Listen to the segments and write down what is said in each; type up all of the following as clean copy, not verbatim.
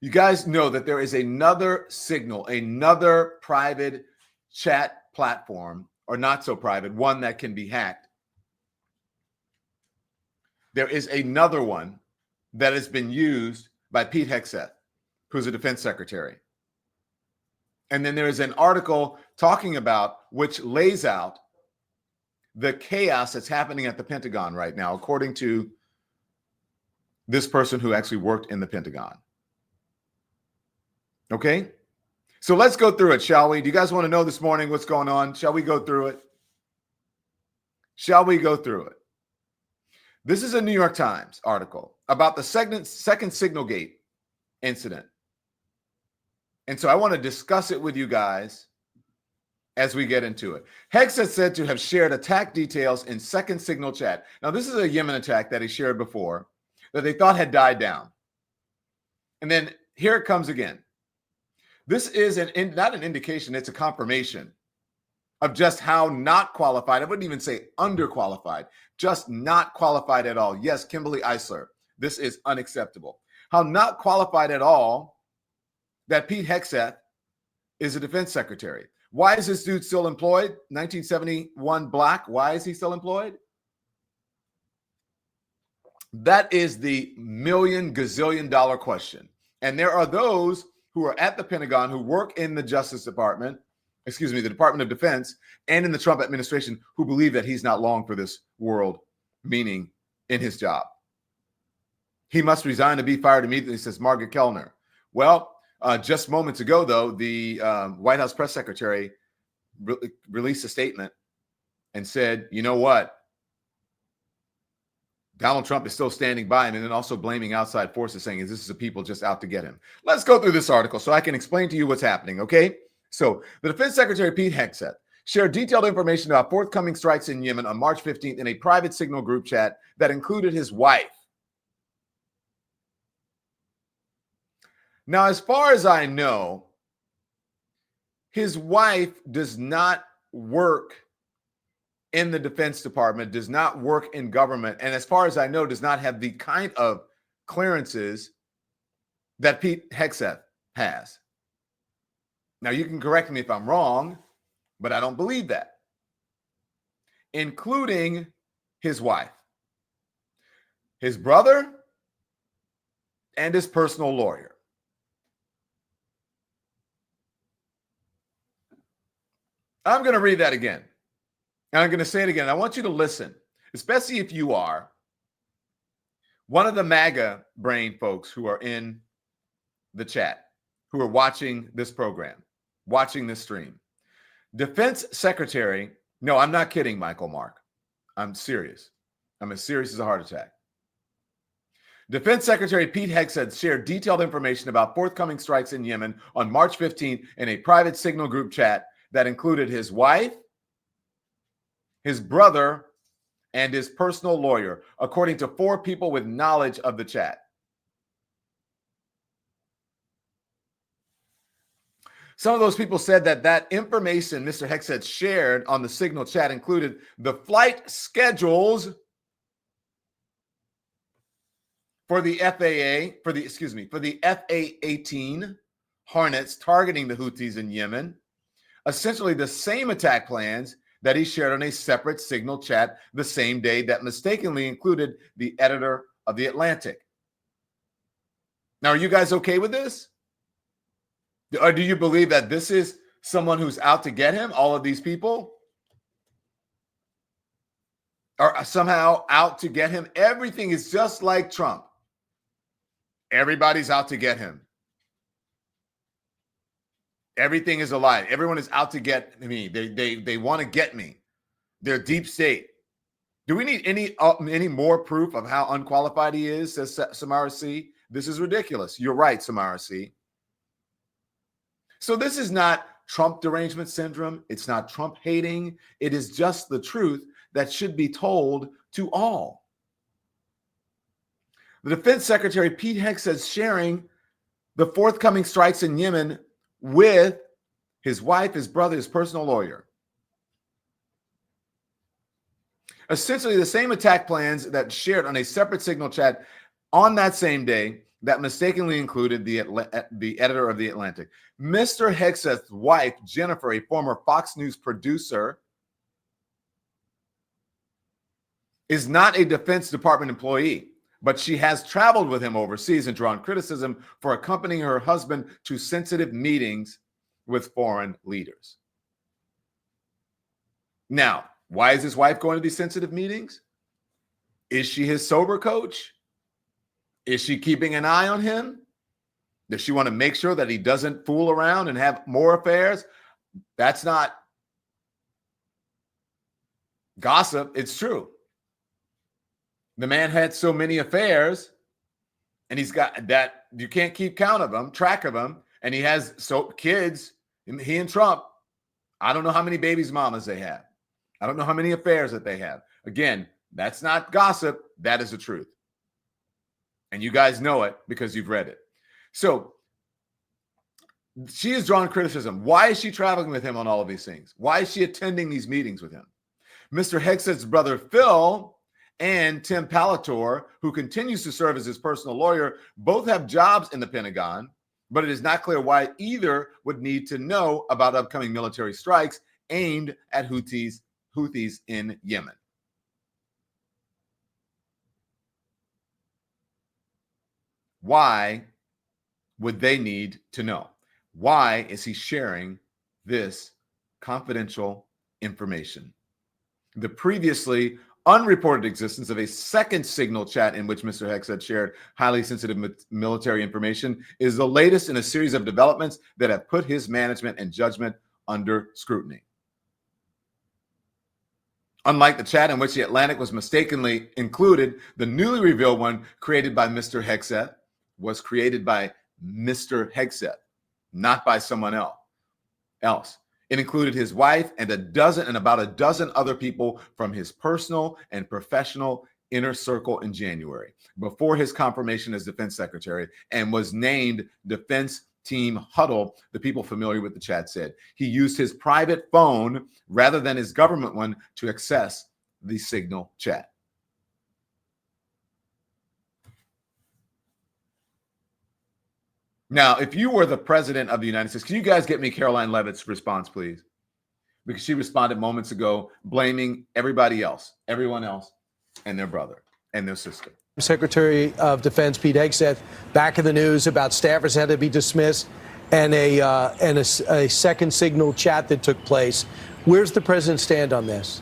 You guys know that there is another Signal, another private chat platform, or not so private, one that can be hacked. There is another one that has been used by Pete Hegseth, who's a defense secretary. And then there is an article talking about which lays out the chaos that's happening at the Pentagon right now, according to this person who actually worked in the Pentagon. Okay? So let's go through it, shall we? Do you guys want to know this morning what's going on? Shall we go through it? Shall we go through it? This is a New York Times article about the second Signal Gate incident. And so I want to discuss it with you guys as we get into it. Hegseth said to have shared attack details in second Signal chat. Now, this is a Yemen attack that he shared before that they thought had died down. And then here it comes again. This is not an indication, it's a confirmation of just how not qualified, I wouldn't even say underqualified, just not qualified at all. Yes, Kimberly Eisler, this is unacceptable. How not qualified at all that Pete Hegseth is a defense secretary. Why is this dude still employed? 1971 black, why is he still employed? That is the million gazillion dollar question. And there are those who are at the Pentagon who work in the Justice Department, the Department of Defense, and in the Trump administration who believe that he's not long for this world, meaning in his job. He must resign to be fired immediately, says Margaret Kellner. Well, just moments ago, though, the White House press secretary released a statement and said, you know what? Donald Trump is still standing by him, and then also blaming outside forces, saying this is the people just out to get him. Let's go through this article so I can explain to you what's happening, okay? So the Defense Secretary Pete Hegseth shared detailed information about forthcoming strikes in Yemen on March 15th in a private Signal group chat that included his wife. Now, as far as I know, his wife does not work in the Defense Department, does not work in government, and as far as I know, does not have the kind of clearances that Pete Hegseth has. Now, you can correct me if I'm wrong, but I don't believe that, including his wife, his brother, and his personal lawyer. I'm going to read that again. And I'm going to say it again. I want you to listen, especially if you are one of the MAGA brain folks who are in the chat, who are watching this program, watching this stream. Defense Secretary, no, I'm not kidding, Michael Mark. I'm serious. I'm as serious as a heart attack. Defense Secretary Pete Hegseth shared detailed information about forthcoming strikes in Yemen on March 15th in a private Signal group chat that included his wife, his brother, and his personal lawyer, according to 4 people with knowledge of the chat. Some of those people said that information Mr. Hegseth shared on the Signal chat included the flight schedules for the for the F-A-18 Hornets targeting the Houthis in Yemen, essentially the same attack plans that he shared on a separate Signal chat the same day that mistakenly included the editor of The Atlantic. Now, are you guys okay with this? Or do you believe that this is someone who's out to get him, all of these people? Are somehow out to get him? Everything is just like Trump. Everybody's out to get him. Everything is a lie. Everyone is out to get me. They want to get me. They're deep state. Do we need any more proof of how unqualified he is, says Samara C? This is ridiculous. You're right, Samara C. So this is not Trump derangement syndrome. It's not Trump hating. It is just the truth that should be told to all. The Defense Secretary Pete Hegseth sharing the forthcoming strikes in Yemen with his wife, his brother, his personal lawyer. Essentially the same attack plans that shared on a separate Signal chat on that same day that mistakenly included the editor of The Atlantic. Mr. Hegseth's wife, Jennifer, a former Fox News producer, is not a Defense Department employee, but she has traveled with him overseas and drawn criticism for accompanying her husband to sensitive meetings with foreign leaders. Now, why is his wife going to these sensitive meetings? Is she his sober coach? Is she keeping an eye on him? Does she want to make sure that he doesn't fool around and have more affairs? That's not gossip. It's true. The man had so many affairs, and he's got that you can't keep track of them, and he has so kids. He and Trump, I don't know how many babies mamas they have. I don't know how many affairs that they have. Again, that's not gossip. That is the truth. And you guys know it because you've read it. So she has drawn criticism. Why is she traveling with him on all of these things? Why is she attending these meetings with him? Mr. Hegseth's brother, Phil, and Tim Palator, who continues to serve as his personal lawyer, both have jobs in the Pentagon, but it is not clear why either would need to know about upcoming military strikes aimed at Houthis in Yemen. Why would they need to know? Why is he sharing this confidential information? The previously unreported existence of a second signal chat in which Mr. Hegseth shared highly sensitive military information is the latest in a series of developments that have put his management and judgment under scrutiny. Unlike the chat in which The Atlantic was mistakenly included, the newly revealed one created by Mr. Hegseth was created by Mr. Hegseth, not by someone else. It included his wife and about a dozen other people from his personal and professional inner circle in January, before his confirmation as defense secretary, and was named Defense Team Huddle, the people familiar with the chat said. He used his private phone rather than his government one to access the signal chat. Now, if you were the president of the United States, can you guys get me Caroline Leavitt's response, please? Because she responded moments ago, blaming everybody else, everyone else, and their brother and their sister. Secretary of Defense Pete Hegseth back in the news about staffers had to be dismissed and a second signal chat that took place. Where's the president stand on this?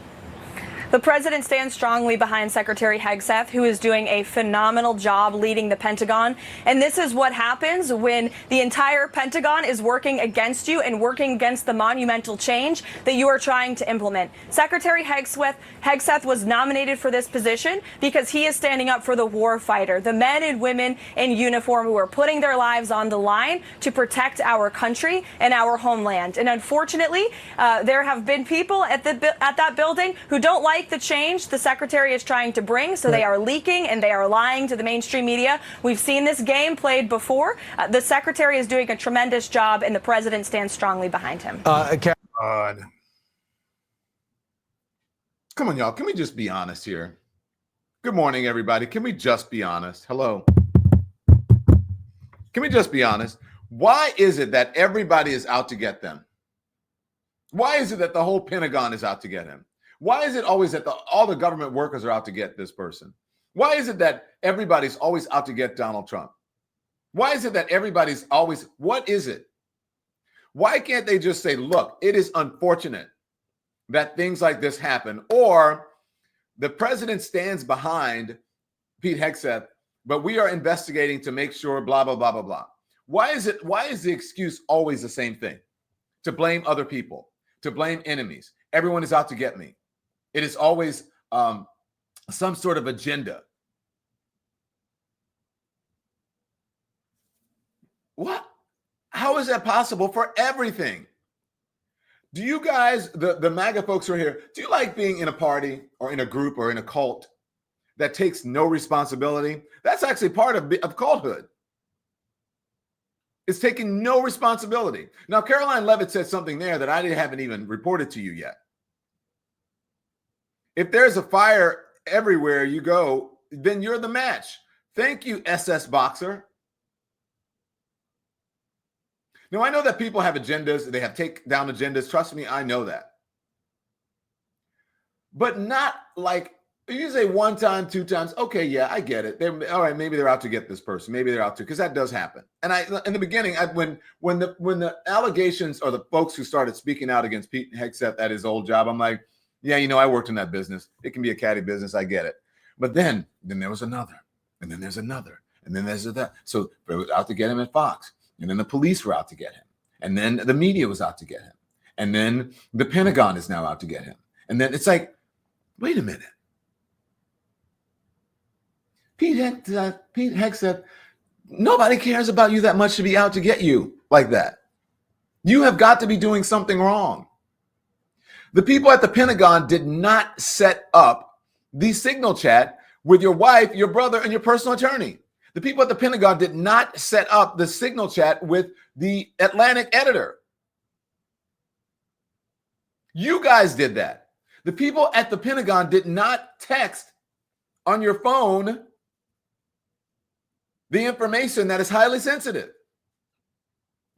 The president stands strongly behind Secretary Hegseth, who is doing a phenomenal job leading the Pentagon. And this is what happens when the entire Pentagon is working against you and working against the monumental change that you are trying to implement. Secretary Hegseth was nominated for this position because he is standing up for the war fighter, the men and women in uniform who are putting their lives on the line to protect our country and our homeland. And unfortunately, there have been people at that building who don't like the change the secretary is trying to bring, so they are leaking and they are lying to the mainstream media. We've seen this game played before. The secretary is doing a tremendous job, and the president stands strongly behind him. Come on, y'all. Can we just be honest here? Good morning, everybody. Can we just be honest? Hello. Can we just be honest? Why is it that everybody is out to get them? Why is it that the whole Pentagon is out to get him? Why is it always that all the government workers are out to get this person? Why is it that everybody's always out to get Donald Trump? Why is it that everybody's always, what is it? Why can't they just say, look, it is unfortunate that things like this happen, or the president stands behind Pete Hegseth, but we are investigating to make sure blah, blah, blah, blah, blah. Why is the excuse always the same thing? To blame other people, to blame enemies. Everyone is out to get me. It is always some sort of agenda. What? How is that possible for everything? Do you guys, the MAGA folks who are here, do you like being in a party or in a group or in a cult that takes no responsibility? That's actually part of culthood. It's taking no responsibility. Now, Caroline Leavitt said something there that I haven't even reported to you yet. If there's a fire everywhere you go, then you're the match. Thank you, SS Boxer. Now, I know that people have agendas. They have take down agendas. Trust me, I know that. But not like, you say one time, two times. Okay, yeah, I get it. All right, maybe they're out to get this person. Maybe they're out to, because that does happen. And in the beginning, when the allegations or the folks who started speaking out against Pete Hegseth at his old job, I'm like, yeah, I worked in that business. It can be a catty business. I get it. But then there was another, and then there's another, and then there's that. So they were out to get him at Fox, and then the police were out to get him, and then the media was out to get him, and then the Pentagon is now out to get him, and then it's like, wait a minute. Pete Hegseth, nobody cares about you that much to be out to get you like that. You have got to be doing something wrong. The people at the Pentagon did not set up the signal chat with your wife, your brother, and your personal attorney. The people at the Pentagon did not set up the signal chat with the Atlantic editor. You guys did that. The people at the Pentagon did not text on your phone the information that is highly sensitive.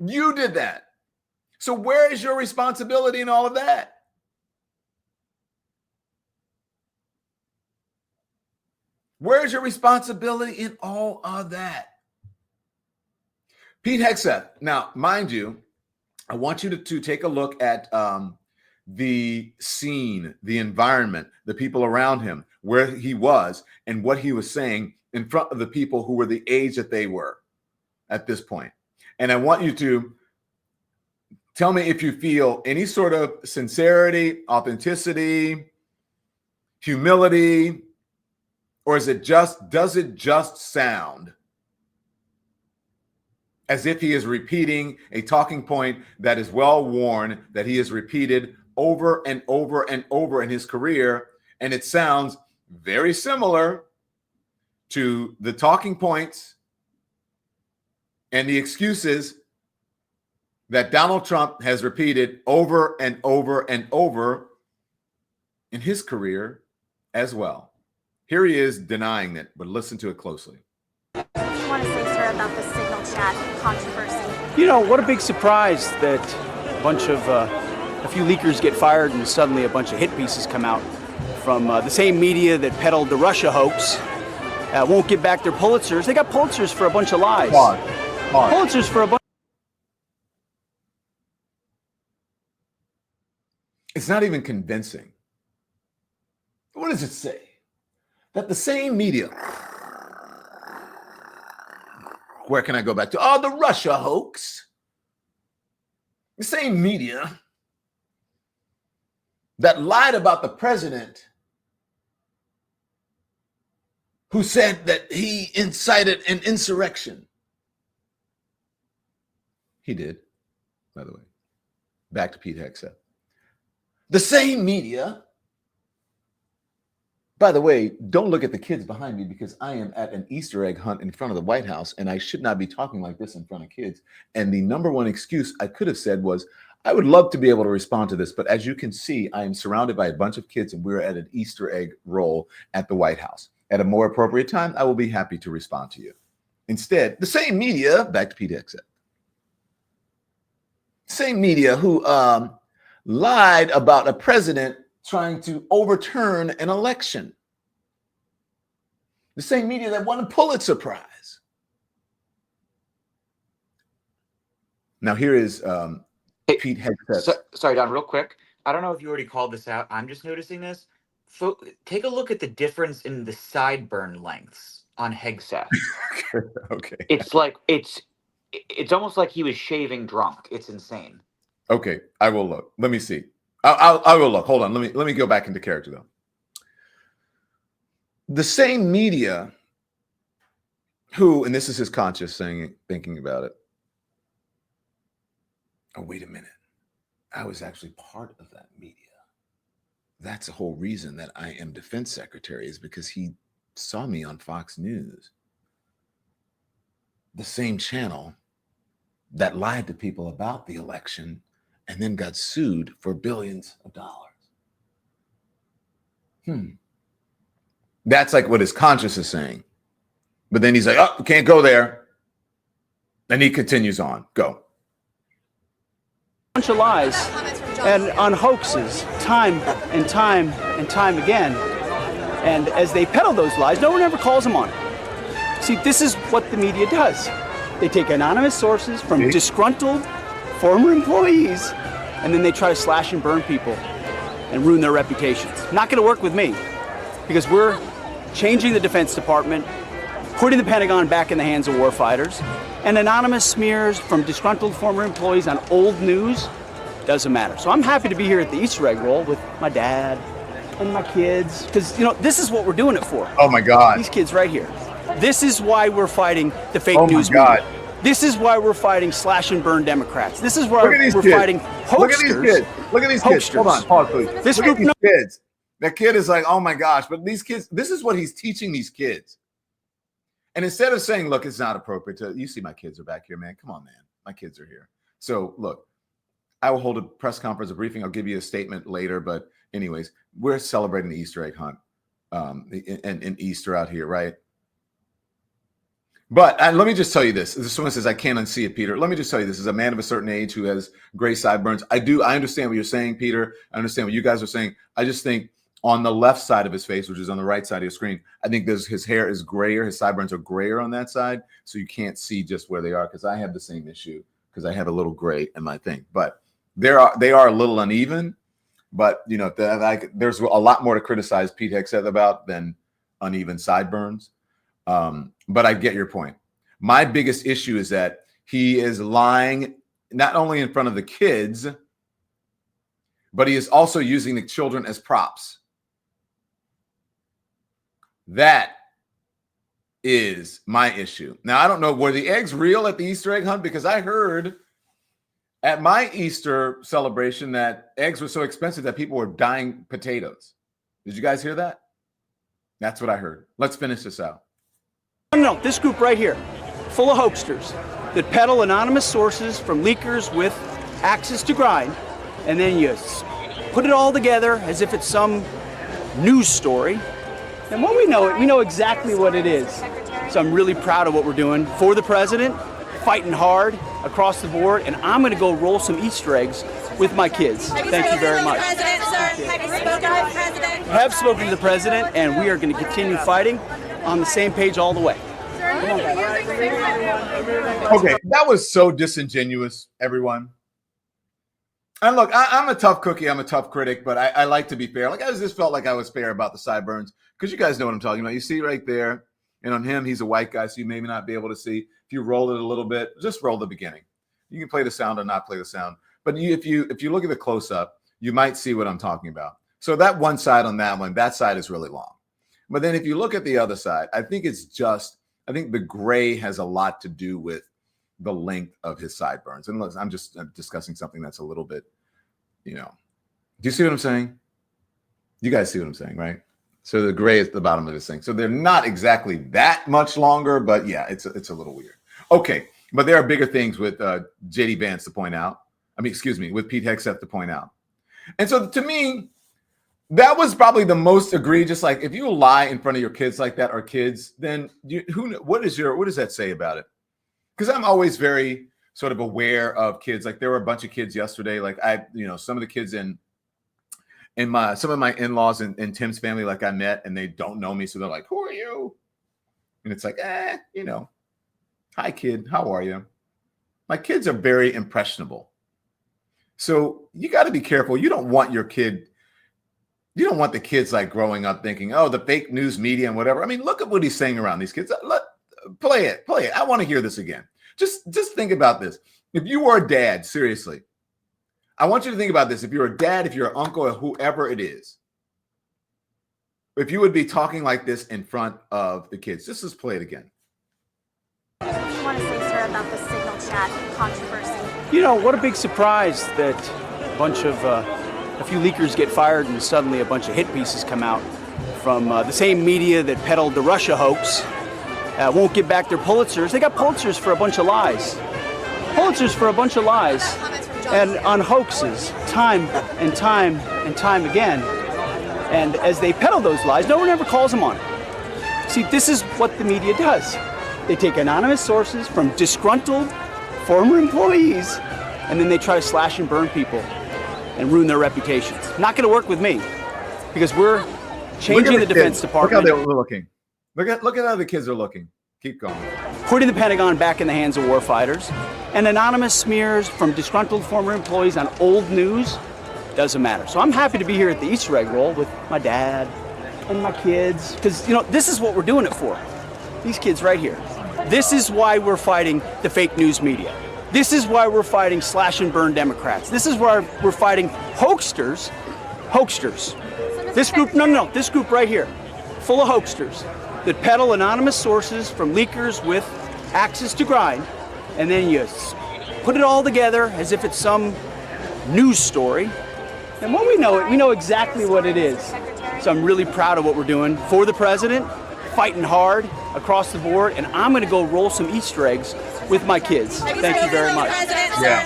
You did that. So where is your responsibility in all of that? Where's your responsibility in all of that? Pete Hegseth. Now, mind you, I want you to take a look at the scene, the environment, the people around him, where he was, and what he was saying in front of the people who were the age that they were at this point. And I want you to tell me if you feel any sort of sincerity, authenticity, humility, or does it just sound as if he is repeating a talking point that is well worn, that he has repeated over and over and over in his career, and it sounds very similar to the talking points and the excuses that Donald Trump has repeated over and over and over in his career as well. Here he is denying it, but listen to it closely. What do you want to say, sir, about the signal chat controversy? You know, what a big surprise that a few leakers get fired and suddenly a bunch of hit pieces come out from the same media that peddled the Russia hoax. Won't give back their Pulitzers. They got Pulitzers for a bunch of lies. Pulitzers for a bunch. It's not even convincing. What does it say? That the same media, where can I go back to? Oh, the Russia hoax. The same media that lied about the president who said that he incited an insurrection. He did, by the way. Back to Pete Hegseth. The same media. By the way, don't look at the kids behind me because I am at an Easter egg hunt in front of the White House, and I should not be talking like this in front of kids. And the number one excuse I could have said was, I would love to be able to respond to this, but as you can see, I am surrounded by a bunch of kids, and we're at an Easter egg roll at the White House. At a more appropriate time, I will be happy to respond to you. Instead, the same media, back to Pete Hegseth, same media who lied about a president trying to overturn an election. The same media that won a Pulitzer Prize. Now here is Pete Hegseth. Sorry, Don, real quick. I don't know if you already called this out. I'm just noticing this. Take a look at the difference in the sideburn lengths on Hegseth. Okay. It's like it's almost like he was shaving drunk. It's insane. Okay, I will look. Let me see. I will look. Hold on. Let me go back into character though. The same media who, and this is his conscious thinking about it. Oh, wait a minute. I was actually part of that media. That's the whole reason that I am defense secretary, is because he saw me on Fox News. The same channel that lied to people about the election and then got sued for billions of dollars. That's like what his conscience is saying. But then he's like, oh, can't go there. And he continues on. Go. bunch of lies and on hoaxes time and time and time again. And as they peddle those lies, no one ever calls them on it. See, this is what the media does. They take anonymous sources from disgruntled former employees, and then they try to slash and burn people and ruin their reputations. Not going to work with me, because we're changing the Defense Department, putting the Pentagon back in the hands of warfighters, and anonymous smears from disgruntled former employees on old news doesn't matter. So I'm happy to be here at the Easter egg roll with my dad and my kids, because, you know, this is what we're doing it for. Oh my God. These kids right here. This is why we're fighting the fake news God. media. This is why we're fighting slash and burn Democrats. This is why we're kids. fighting hoaxers. Look at these kids. Look at these kids. Hold on, pause, please. This Look group, at these kids. That kid is like, oh my gosh, but these kids, this is what he's teaching these kids. And instead of saying, look, it's not appropriate to, you see my kids are back here, man. Come on, man. My kids are here. So look, I will hold a press conference, a briefing. I'll give you a statement later. But anyways, we're celebrating the Easter egg hunt and Easter out here, right? But let me just tell you this. Someone says, I can't unsee it, Peter. Let me just tell you this. As a man of a certain age who has gray sideburns, I understand what you're saying, Peter. I understand what you guys are saying. I just think on the left side of his face, which is on the right side of your screen, I think his hair is grayer. His sideburns are grayer on that side. So you can't see just where they are, because I have the same issue, because I have a little gray in my thing. But they are a little uneven. But, you know, there's a lot more to criticize Pete Hegseth about than uneven sideburns. But I get your point. My biggest issue is that he is lying not only in front of the kids, but he is also using the children as props. That is my issue. Now, I don't know, were the eggs real at the Easter egg hunt? Because I heard at my Easter celebration that eggs were so expensive that people were dying potatoes. Did you guys hear that? That's what I heard. Let's finish this out. No, this group right here, full of hoaxsters that peddle anonymous sources from leakers with axes to grind, and then you put it all together as if it's some news story. And when we know it, we know exactly what it is. So I'm really proud of what we're doing for the president, fighting hard across the board, and I'm going to go roll some Easter eggs with my kids. Thank you very much. I have spoken to the president, and we are going to continue fighting on the same page all the way. Okay, that was so disingenuous, everyone. And look, I'm a tough cookie. I'm a tough critic, but I like to be fair. Like, I just felt like I was fair about the sideburns, because you guys know what I'm talking about. You see right there, and on him, he's a white guy, so you may not be able to see. If you roll it a little bit, just roll the beginning. You can play the sound or not play the sound. But if you look at the close-up, you might see what I'm talking about. So that one side on that one, that side is really long. But then if you look at the other side, I think the gray has a lot to do with the length of his sideburns. And look, I'm discussing something that's a little bit, you know, do you see what I'm saying? You guys see what I'm saying, right? So the gray is the bottom of this thing. So they're not exactly that much longer, but yeah, it's a little weird. Okay, but there are bigger things with JD Vance to point out. With Pete Hegseth to point out. And so to me, that was probably the most egregious. Like, if you lie in front of your kids like that, or kids, then what does that say about it? Because I'm always very sort of aware of kids. Like, there were a bunch of kids yesterday. Like, some of the kids in some of my in-laws and Tim's family, like, I met, and they don't know me, so they're like, "Who are you?" And it's like, "Hi, kid, how are you?" My kids are very impressionable, so you got to be careful. You don't want the kids like growing up thinking, oh, the fake news media and whatever. I mean, look at what he's saying around these kids. Play it. I want to hear this again. Just think about this. If you were a dad, seriously, I want you to think about this. If you're a dad, if you're an uncle, or whoever it is, if you would be talking like this in front of the kids, just play it again. What do you want to say, sir, about the signal chat controversy? You know, what a big surprise that a few leakers get fired and suddenly a bunch of hit pieces come out from the same media that peddled the Russia hoax. Won't give back their Pulitzers. They got Pulitzers for a bunch of lies. And on hoaxes time and time and time again. And as they peddle those lies, no one ever calls them on it. See, this is what the media does. They take anonymous sources from disgruntled former employees, and then they try to slash and burn people and ruin their reputations. Not going to work with me, because we're changing the Defense Department. Look how they're looking. Look at how the kids are looking. Keep going. Putting the Pentagon back in the hands of warfighters, and anonymous smears from disgruntled former employees on old news doesn't matter. So I'm happy to be here at the Easter egg roll with my dad and my kids, because this is what we're doing it for. These kids right here. This is why we're fighting the fake news media. This is why we're fighting slash and burn Democrats. This is why we're fighting hoaxsters. This group, this group right here, full of hoaxsters that peddle anonymous sources from leakers with access to grind, and then you put it all together as if it's some news story. And when we know exactly what it is. So I'm really proud of what we're doing for the president, fighting hard across the board, and I'm going to go roll some Easter eggs with my kids. Thank you very much. Yeah.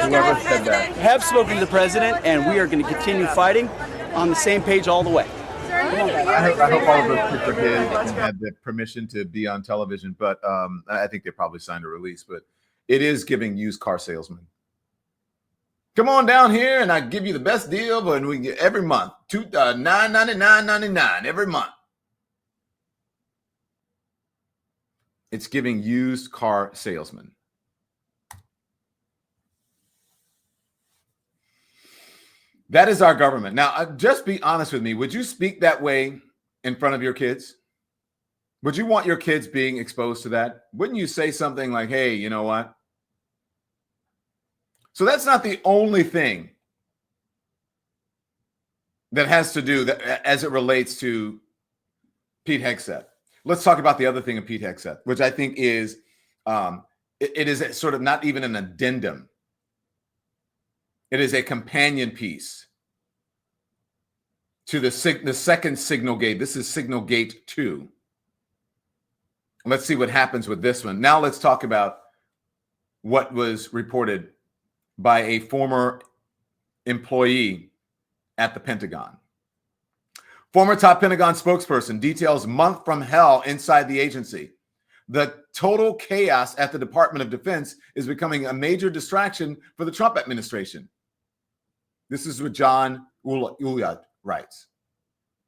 Whoever said that. Have spoken to the president, and we are going to continue fighting on the same page all the way. I hope all of those kids are kids and had the permission to be on television, but I think they probably signed a release. But it is giving used car salesmen. Come on down here, and I give you the best deal, but we get every month $9.99.99 every month. It's giving used car salesmen. That is our government. Now, just be honest with me. Would you speak that way in front of your kids? Would you want your kids being exposed to that? Wouldn't you say something like, hey, you know what? So that's not the only thing that has to do that as it relates to Pete Hegseth. Let's talk about the other thing of Pete Hegseth, which I think is it is sort of not even an addendum. It is a companion piece to the second signal gate. This is signal gate 2. Let's see what happens with this one. Now let's talk about what was reported by a former employee at the Pentagon. Former top Pentagon spokesperson details month from hell inside the agency. The total chaos at the Department of Defense is becoming a major distraction for the Trump administration. This is what John Ulyad writes.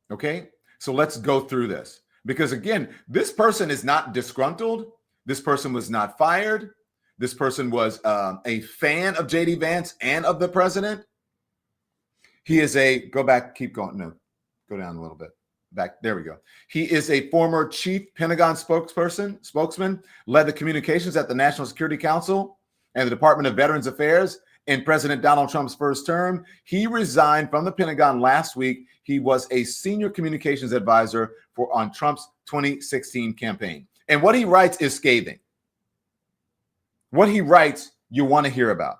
Okay, so let's go through this. Because again, this person is not disgruntled. This person was not fired. This person was a fan of J.D. Vance and of the president. He is go down a little bit. Back, there we go. He is a former chief Pentagon spokesman, led the communications at the National Security Council and the Department of Veterans Affairs in President Donald Trump's first term. He resigned from the Pentagon last week. He was a senior communications advisor on Trump's 2016 campaign. And what he writes is scathing. What he writes, you want to hear about.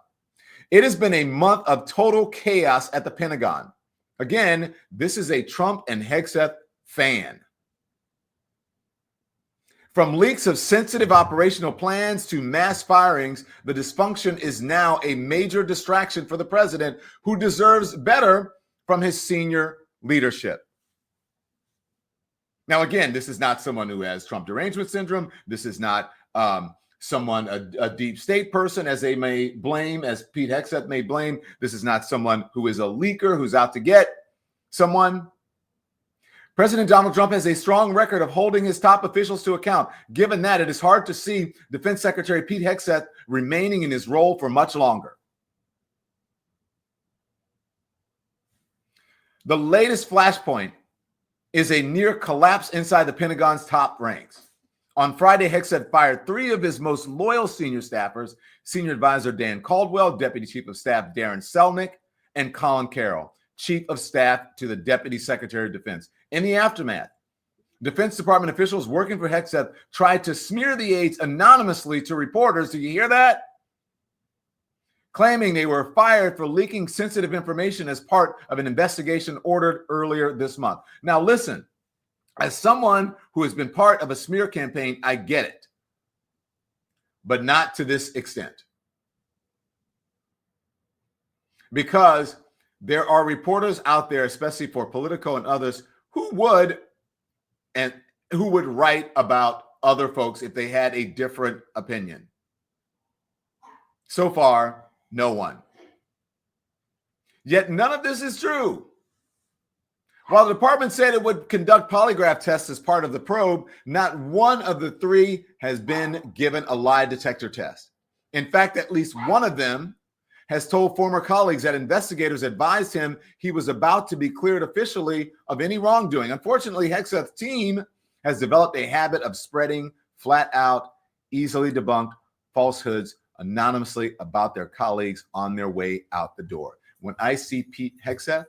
It has been a month of total chaos at the Pentagon. Again, this is a Trump and Hegseth fan. From leaks of sensitive operational plans to mass firings, the dysfunction is now a major distraction for the president, who deserves better from his senior leadership. Now, again, this is not someone who has Trump derangement syndrome. This is not someone, a deep state person, as they may blame, as Pete Hegseth may blame. This is not someone who is a leaker, who's out to get someone. President Donald Trump has a strong record of holding his top officials to account. Given that, it is hard to see Defense Secretary Pete Hegseth remaining in his role for much longer. The latest flashpoint is a near collapse inside the Pentagon's top ranks. On Friday, Hegseth fired 3 of his most loyal senior staffers, Senior Advisor Dan Caldwell, Deputy Chief of Staff Darren Selnick, and Colin Carroll, Chief of Staff to the Deputy Secretary of Defense. In the aftermath, Defense Department officials working for Hegseth tried to smear the aides anonymously to reporters. Do you hear that? Claiming they were fired for leaking sensitive information as part of an investigation ordered earlier this month. Now, listen, as someone who has been part of a smear campaign, I get it, but not to this extent. Because there are reporters out there, especially for Politico and others, who would write about other folks if they had a different opinion. So far, No one. Yet none of this is true. While the department said it would conduct polygraph tests as part of the probe, not one of the three has been given a lie detector test. In fact, at least one of them has told former colleagues that investigators advised him he was about to be cleared officially of any wrongdoing. Unfortunately, Hegseth's team has developed a habit of spreading flat out, easily debunked falsehoods anonymously about their colleagues on their way out the door. When I see Pete Hegseth,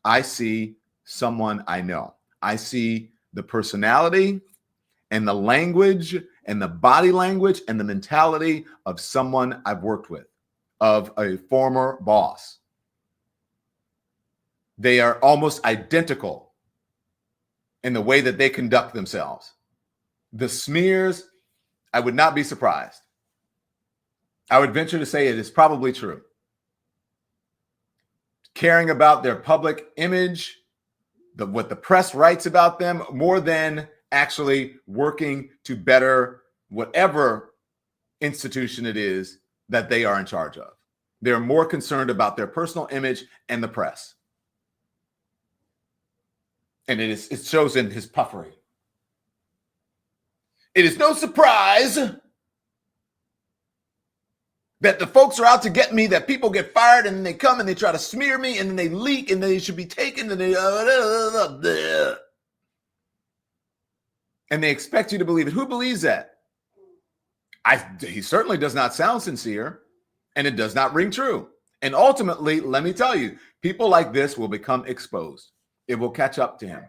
I see someone I know. I see the personality and the language and the body language and the mentality of someone I've worked with, of a former boss. They are almost identical in the way that they conduct themselves. The smears, I would not be surprised. I would venture to say it is probably true. Caring about their public image, what the press writes about them, more than actually working to better whatever institution it is that they are in charge of. They're more concerned about their personal image and the press. And it shows in his puffery. It is no surprise that the folks are out to get me, that people get fired and then they come and they try to smear me and then they leak and they should be taken and they expect you to believe it. Who believes that? He certainly does not sound sincere, and it does not ring true. And ultimately, let me tell you, people like this will become exposed. It will catch up to him.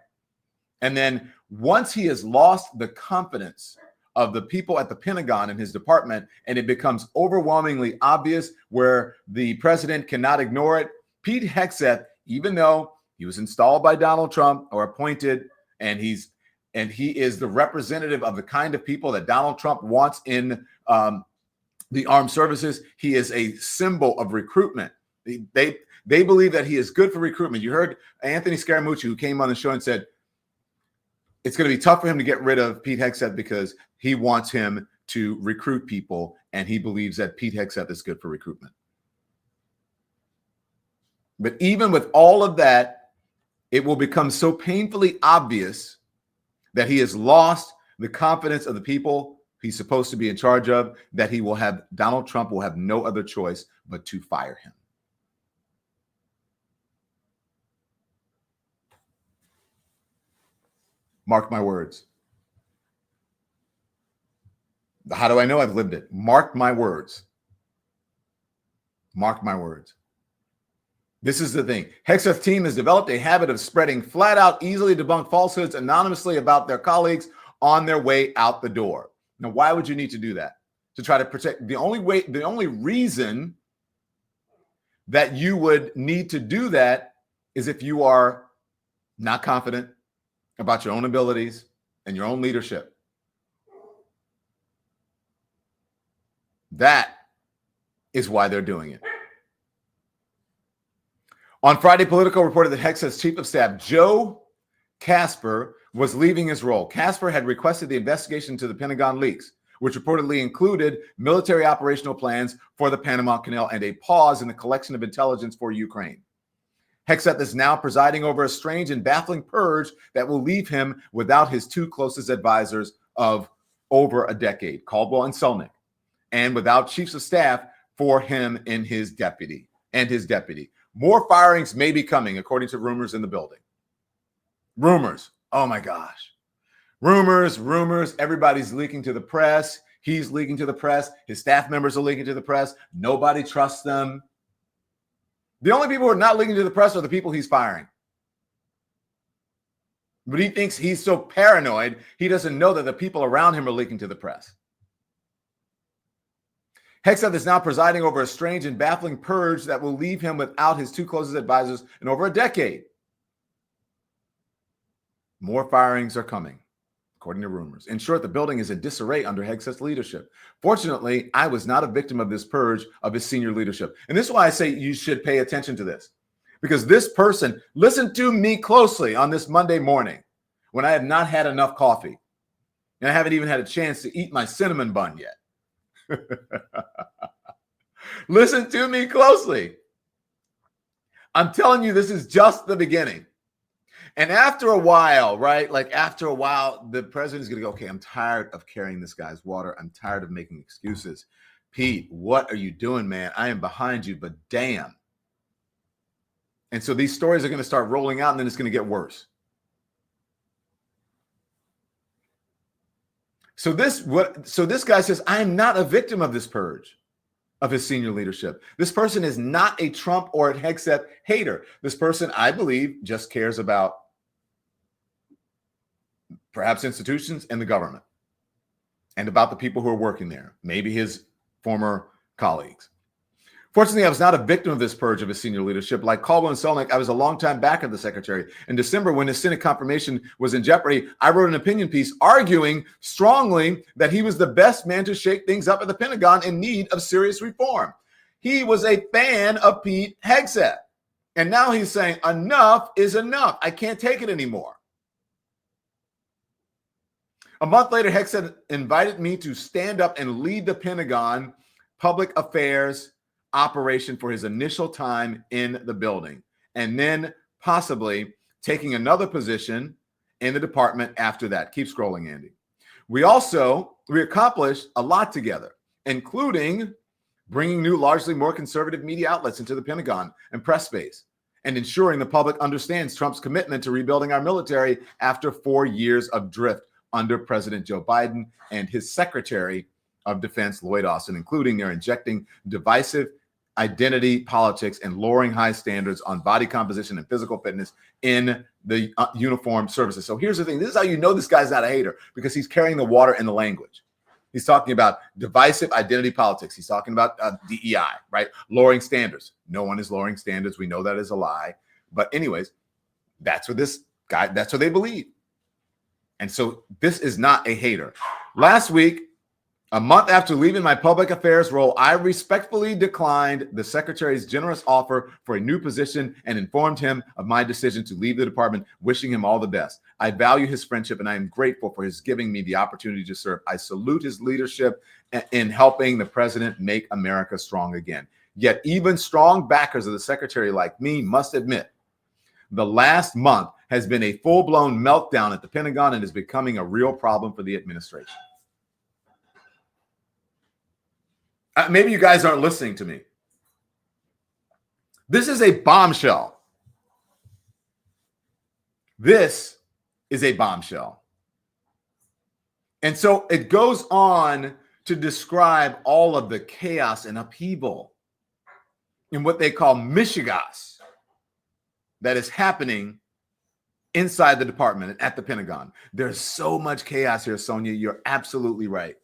And then once he has lost the confidence of the people at the Pentagon and his department, and it becomes overwhelmingly obvious where the president cannot ignore it, Pete Hegseth, even though he was installed by Donald Trump or appointed, and he is the representative of the kind of people that Donald Trump wants in the armed services, he is a symbol of recruitment. They believe that he is good for recruitment. You heard Anthony Scaramucci, who came on the show and said, it's going to be tough for him to get rid of Pete Hegseth because he wants him to recruit people, and he believes that Pete Hegseth is good for recruitment. But even with all of that, it will become so painfully obvious that he has lost the confidence of the people he's supposed to be in charge of, that Donald Trump will have no other choice but to fire him. Mark my words. How do I know? I've lived it. Mark my words. Mark my words. This is the thing. Hegseth's team has developed a habit of spreading flat out, easily debunked falsehoods anonymously about their colleagues on their way out the door. Now, why would you need to do that? To try to protect. The only reason that you would need to do that is if you are not confident about your own abilities and your own leadership. That is why they're doing it. On Friday, Politico reported that Hegseth's chief of staff, Joe Casper, was leaving his role. Casper had requested the investigation into the Pentagon leaks, which reportedly included military operational plans for the Panama Canal and a pause in the collection of intelligence for Ukraine. Hegseth is now presiding over a strange and baffling purge that will leave him without his two closest advisors of over a decade, Caldwell and Selnick, and without chiefs of staff for him and his deputy. More firings may be coming, according to rumors in the building. Rumors. Oh my gosh. Rumors. Everybody's leaking to the press. He's leaking to the press. His staff members are leaking to the press. Nobody trusts them. The only people who are not leaking to the press are the people he's firing. But he thinks he's so paranoid, he doesn't know that the people around him are leaking to the press. Hegseth is now presiding over a strange and baffling purge that will leave him without his two closest advisors in over a decade. More firings are coming, according to rumors. In short, the building is in disarray under Hegseth's leadership. Fortunately, I was not a victim of this purge of his senior leadership. And this is why I say you should pay attention to this. Because this person, listen to me closely on this Monday morning when I have not had enough coffee. And I haven't even had a chance to eat my cinnamon bun yet. Listen to me closely. I'm telling you, this is just the beginning. And after a while, right? Like after a while, the president's going to go, okay, I'm tired of carrying this guy's water. I'm tired of making excuses. Pete, what are you doing, man? I am behind you, but damn. And so these stories are going to start rolling out, and then it's going to get worse. So this guy says, I am not a victim of this purge of his senior leadership. This person is not a Trump or a Hegseth hater. This person, I believe, just cares about perhaps institutions and the government and about the people who are working there, maybe his former colleagues. Fortunately, I was not a victim of this purge of his senior leadership. Like Caldwell and Selnick, I was a longtime backer of the secretary. In December, when his Senate confirmation was in jeopardy, I wrote an opinion piece arguing strongly that he was the best man to shake things up at the Pentagon in need of serious reform. He was a fan of Pete Hegseth. And now he's saying, enough is enough. I can't take it anymore. A month later, Hegseth invited me to stand up and lead the Pentagon public affairs operation for his initial time in the building, and then possibly taking another position in the department after that. Keep scrolling, Andy. We accomplished a lot together, including bringing new, largely more conservative media outlets into the Pentagon and press space, and ensuring the public understands Trump's commitment to rebuilding our military after 4 years of drift under President Joe Biden and his Secretary of Defense, Lloyd Austin, including their injecting divisive identity politics and lowering high standards on body composition and physical fitness in the uniformed services. So here's the thing. This is how you know this guy's not a hater, because he's carrying the water and the language. He's talking about divisive identity politics. He's talking about DEI, right? Lowering standards. No one is lowering standards. We know that is a lie. But anyways, that's what this guy, that's what they believe. And so this is not a hater. Last week, a month after leaving my public affairs role, I respectfully declined the secretary's generous offer for a new position and informed him of my decision to leave the department, wishing him all the best. I value his friendship, and I am grateful for his giving me the opportunity to serve. I salute his leadership in helping the president make America strong again. Yet even strong backers of the secretary like me must admit the last month has been a full-blown meltdown at the Pentagon and is becoming a real problem for the administration. Maybe you guys aren't listening to me. This is a bombshell. This is a bombshell. And so it goes on to describe all of the chaos and upheaval in what they call mishigas that is happening inside the department and at the Pentagon. There's so much chaos here, Sonia. You're absolutely right.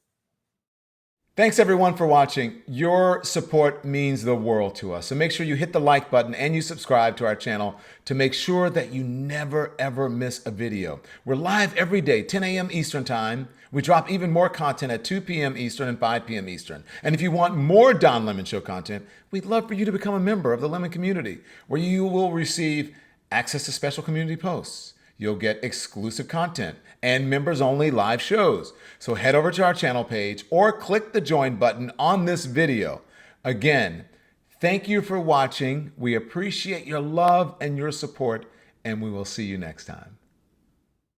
Thanks everyone for watching. Your support means the world to us. So make sure you hit the like button and you subscribe to our channel to make sure that you never ever miss a video. We're live every day, 10 a.m. Eastern time. We drop even more content at 2 p.m. Eastern and 5 p.m. Eastern. And if you want more Don Lemon Show content, we'd love for you to become a member of the Lemon community, where you will receive access to special community posts. You'll get exclusive content and members-only live shows. So head over to our channel page or click the join button on this video. Again, thank you for watching. We appreciate your love and your support, and we will see you next time.